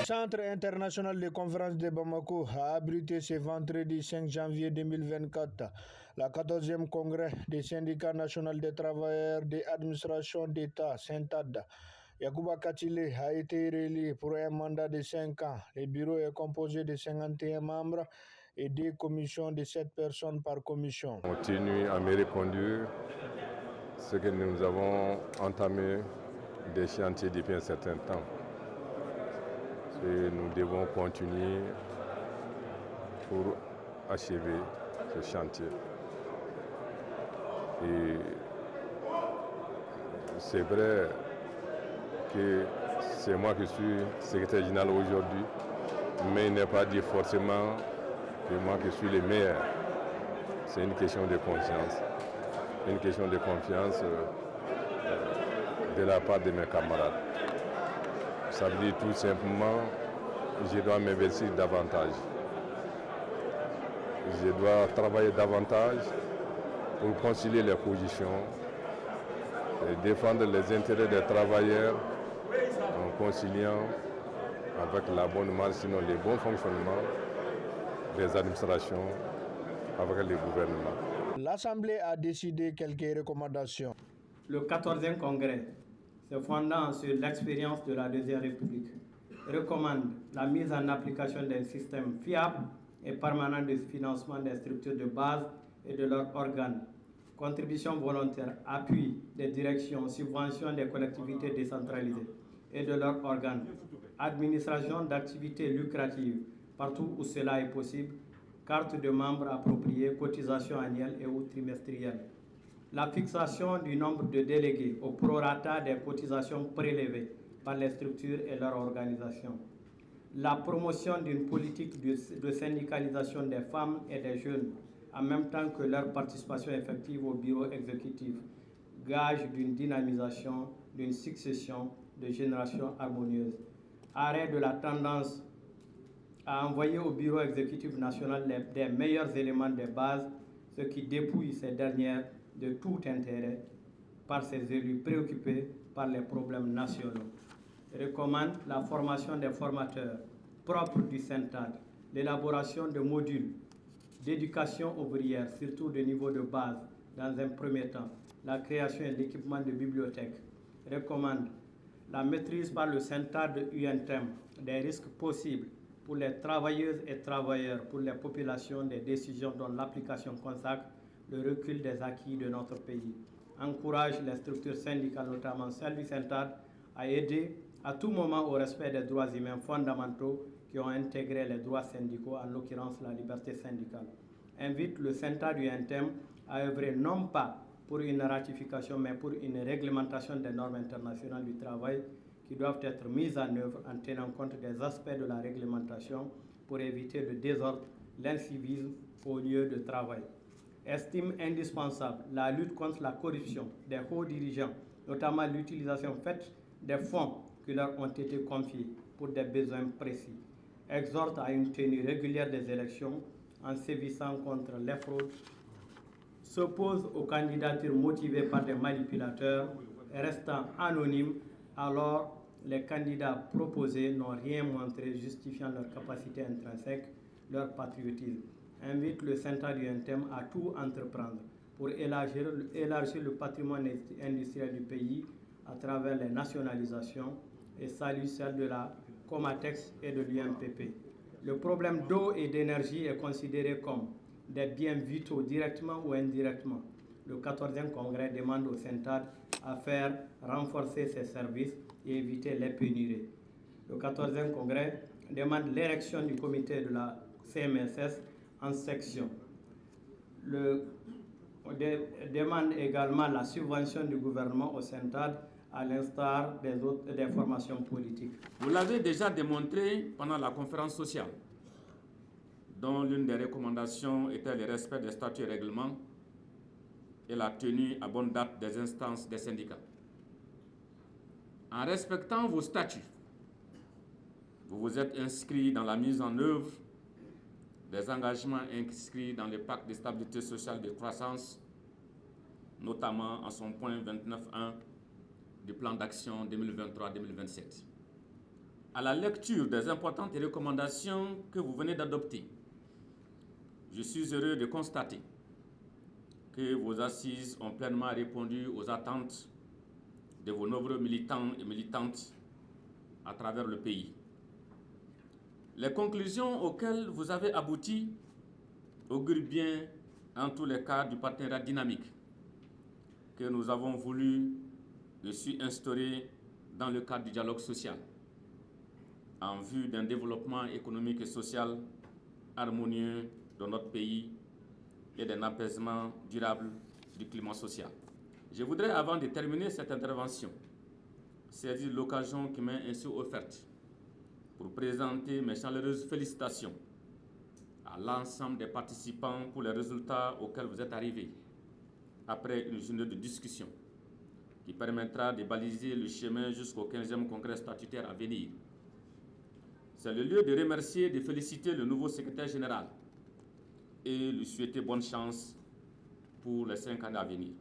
Centre international de conférence de Bamako a abrité ce vendredi 5 janvier 2024 la 14e congrès des syndicats nationaux des travailleurs de l'administration d'État, Syntad. Yacouba Katile a été réélu pour un mandat de 5 ans. Le bureau est composé de 51 membres et 2 commissions de 7 personnes par commission. On continue à me reconduire ce que nous avons entamé des chantiers depuis un certain temps. Et nous devons continuer pour achever ce chantier. Et c'est vrai que c'est moi qui suis secrétaire général aujourd'hui, mais il n'est pas dit forcément que moi qui suis le meilleur. C'est une question de confiance. Une question de confiance de la part de mes camarades. Ça veut dire tout simplement que je dois m'investir davantage. Je dois travailler davantage pour concilier les positions et défendre les intérêts des travailleurs en conciliant avec la bonne marche, sinon le bon fonctionnement des administrations avec le gouvernement. L'Assemblée a décidé quelques recommandations. Le 14e congrès, se fondant sur l'expérience de la Deuxième République, recommande la mise en application d'un système fiable et permanent de financement des structures de base et de leurs organes, contribution volontaire, appui des directions, subvention des collectivités décentralisées et de leurs organes, administration d'activités lucratives partout où cela est possible, carte de membres appropriée, cotisation annuelle et ou trimestrielle. La fixation du nombre de délégués au prorata des cotisations prélevées par les structures et leurs organisations. La promotion d'une politique de syndicalisation des femmes et des jeunes, en même temps que leur participation effective au bureau exécutif, gage d'une dynamisation, d'une succession de générations harmonieuses. Arrêt de la tendance à envoyer au bureau exécutif national des meilleurs éléments de base, ce qui dépouille ces dernières de tout intérêt par ces élus préoccupés par les problèmes nationaux. Recommande la formation des formateurs propres du Syntad, l'élaboration de modules d'éducation ouvrière, surtout de niveau de base, dans un premier temps, la création et l'équipement de bibliothèques. Recommande la maîtrise par le Syntad de UNTEM des risques possibles pour les travailleuses et travailleurs, pour les populations, des décisions dont l'application consacre le recul des acquis de notre pays. Encourage les structures syndicales, notamment celle du Syntad, à aider à tout moment au respect des droits humains fondamentaux qui ont intégré les droits syndicaux, en l'occurrence la liberté syndicale. Invite le Syntad du UNTEM à œuvrer non pas pour une ratification, mais pour une réglementation des normes internationales du travail qui doivent être mises en œuvre en tenant compte des aspects de la réglementation pour éviter le désordre, l'incivisme au lieu de travail. Estime indispensable la lutte contre la corruption des hauts dirigeants, notamment l'utilisation faite des fonds qui leur ont été confiés pour des besoins précis. Exhorte à une tenue régulière des élections en sévissant contre les fraudes. S'oppose aux candidatures motivées par des manipulateurs restant anonymes, alors les candidats proposés n'ont rien montré justifiant leur capacité intrinsèque, leur patriotisme. Invite le Syntad du UNTEM à tout entreprendre pour élargir le patrimoine industriel du pays à travers les nationalisations et salue celle de la Comatex et de l'UMPP. Le problème d'eau et d'énergie est considéré comme des biens vitaux directement ou indirectement. Le 14e congrès demande au Syntad à faire renforcer ses services et éviter les pénuries. Le 14e congrès demande l'érection du comité de la CMSS en section. Demande également la subvention du gouvernement au Syntad à l'instar des formations politiques. Vous l'avez déjà démontré pendant la conférence sociale, dont l'une des recommandations était le respect des statuts et règlements et la tenue à bonne date des instances des syndicats. En respectant vos statuts, vous vous êtes inscrit dans la mise en œuvre des engagements inscrits dans le pacte de stabilité sociale et de croissance, notamment en son point 29.1 du plan d'action 2023-2027. à la lecture des importantes recommandations que vous venez d'adopter, je suis heureux de constater que vos assises ont pleinement répondu aux attentes de vos nombreux militants et militantes à travers le pays. Les conclusions auxquelles vous avez abouti augurent bien, en tous les cas, du partenariat dynamique que nous avons voulu instaurer dans le cadre du dialogue social, en vue d'un développement économique et social harmonieux dans notre pays et d'un apaisement durable du climat social. Je voudrais, avant de terminer cette intervention, saisir l'occasion qui m'est ainsi offerte pour présenter mes chaleureuses félicitations à l'ensemble des participants pour les résultats auxquels vous êtes arrivés après une journée de discussion qui permettra de baliser le chemin jusqu'au 15e congrès statutaire à venir. C'est le lieu de remercier et de féliciter le nouveau secrétaire général et lui souhaiter bonne chance pour les 5 années à venir.